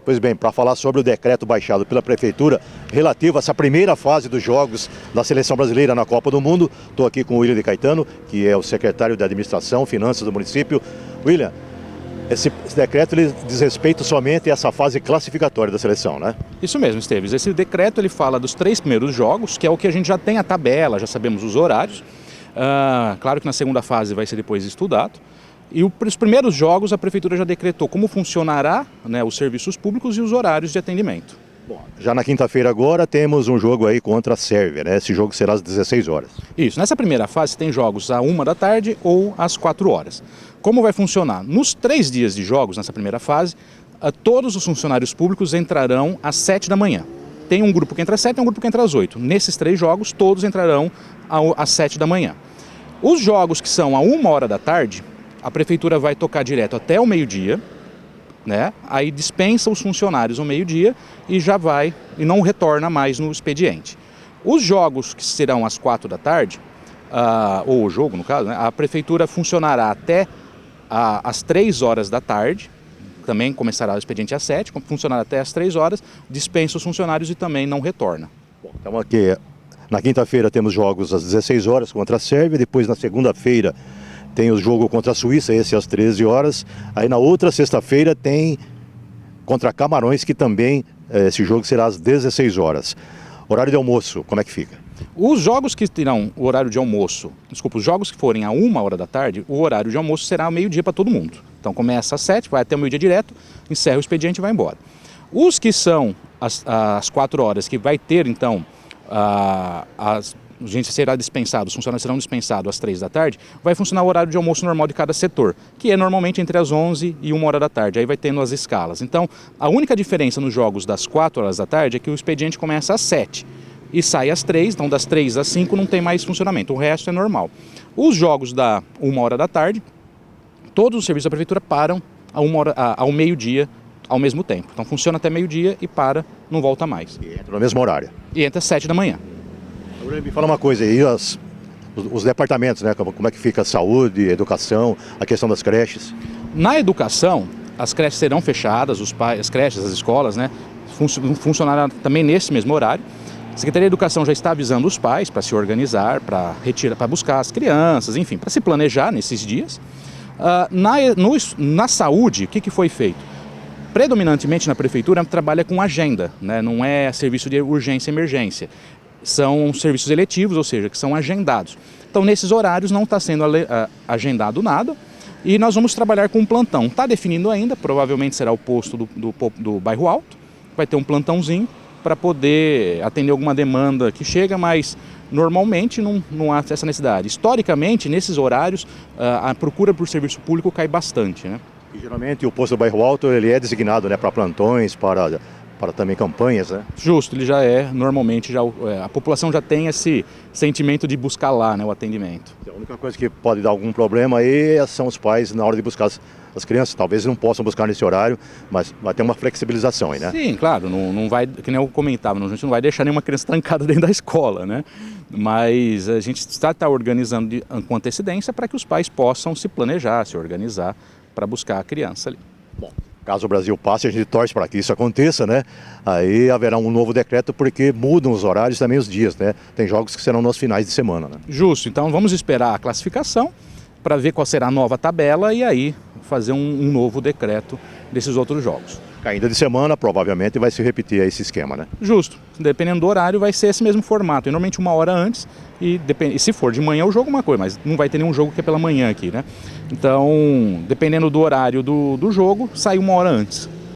Pois bem, para falar sobre o decreto baixado pela Prefeitura relativo a essa primeira fase dos jogos da Seleção Brasileira na Copa do Mundo, estou aqui com o William de Caetano, que é o secretário de Administração, Finanças do município. William, esse decreto ele diz respeito somente a essa fase classificatória da seleção, né? Isso mesmo, Esteves. Esse decreto ele fala dos 3 primeiros jogos, que é o que a gente já tem a tabela, já sabemos os horários. Claro que na segunda fase vai ser depois estudado. E os primeiros jogos a Prefeitura já decretou como funcionará, né, os serviços públicos e os horários de atendimento. Bom, já na quinta-feira agora temos um jogo aí contra a Sérvia, né? Esse jogo será às 16 horas. Isso, nessa primeira fase tem jogos à 1 da tarde ou às 4 horas. Como vai funcionar? Nos 3 dias de jogos, nessa primeira fase, todos os funcionários públicos entrarão às 7 da manhã. Tem um grupo que entra às 7 e um grupo que entra às 8. Nesses 3 jogos, todos entrarão às 7 da manhã. Os jogos que são à 1 hora da tarde, a Prefeitura vai tocar direto até o meio-dia, né? Aí dispensa os funcionários ao meio-dia e já vai e não retorna mais no expediente. Os jogos que serão às 4 da tarde, ou o jogo no caso, né? A Prefeitura funcionará até às 3 horas da tarde, também começará o expediente às 7, funcionará até às 3 horas, dispensa os funcionários e também não retorna. Bom, então aqui na quinta-feira temos jogos às 16 horas contra a Sérvia, depois na segunda-feira tem o jogo contra a Suíça, esse às 13 horas. Aí na outra sexta-feira tem contra Camarões, que também esse jogo será às 16 horas. Horário de almoço, como é que fica? Os jogos que terão o horário de almoço, os jogos que forem a 1 hora da tarde, o horário de almoço será ao meio-dia para todo mundo. Então começa às 7, vai até o meio-dia direto, encerra o expediente e vai embora. Os que são às 4 horas, que vai ter então a gente será dispensado, os funcionários serão dispensados às 3 da tarde, vai funcionar o horário de almoço normal de cada setor, que é normalmente entre as 11 e 1 hora da tarde, aí vai tendo as escalas. Então, a única diferença nos jogos das 4 horas da tarde é que o expediente começa às 7 e sai às 3, então das 3 às 5 não tem mais funcionamento, o resto é normal. Os jogos da 1 hora da tarde, todos os serviços da Prefeitura param ao meio-dia ao mesmo tempo. Então funciona até meio-dia e para, não volta mais. E entra no mesmo horário. E entra às 7 da manhã. Me fala uma coisa aí, os departamentos, né? Como é que fica a saúde, a educação, a questão das creches? Na educação, as creches serão fechadas, as creches, as escolas, né? Funcionarão também nesse mesmo horário. A Secretaria de Educação já está avisando os pais para se organizar, para buscar as crianças, enfim, para se planejar nesses dias. Na saúde, o que foi feito? Predominantemente na Prefeitura trabalha com agenda, né? Não é serviço de urgência e emergência. São serviços eletivos, ou seja, que são agendados. Então, nesses horários não está sendo agendado nada e nós vamos trabalhar com um plantão. Está definindo ainda, provavelmente será o posto do Bairro Alto, vai ter um plantãozinho para poder atender alguma demanda que chega, mas normalmente não há essa necessidade. Historicamente, nesses horários, a procura por serviço público cai bastante, né? E geralmente o posto do Bairro Alto ele é designado, né, para plantões, para também campanhas, né? Justo, ele já é, normalmente, a população já tem esse sentimento de buscar lá, né, o atendimento. A única coisa que pode dar algum problema aí são os pais na hora de buscar as crianças. Talvez não possam buscar nesse horário, mas vai ter uma flexibilização aí, né? Sim, claro, não vai, que nem eu comentava, a gente não vai deixar nenhuma criança trancada dentro da escola, né? Mas a gente está organizando com antecedência para que os pais possam se planejar, se organizar para buscar a criança ali. Bom, caso o Brasil passe, a gente torce para que isso aconteça, né? Aí haverá um novo decreto porque mudam os horários também os dias, né? Tem jogos que serão nos finais de semana, né? Justo, então vamos esperar a classificação para ver qual será a nova tabela e aí fazer um novo decreto desses outros jogos. Ainda de semana, provavelmente vai se repetir esse esquema, né? Justo, dependendo do horário vai ser esse mesmo formato, e normalmente 1 hora antes e se for de manhã o jogo uma coisa, mas não vai ter nenhum jogo que é pela manhã aqui, né? Então, dependendo do horário do jogo, sai 1 hora antes.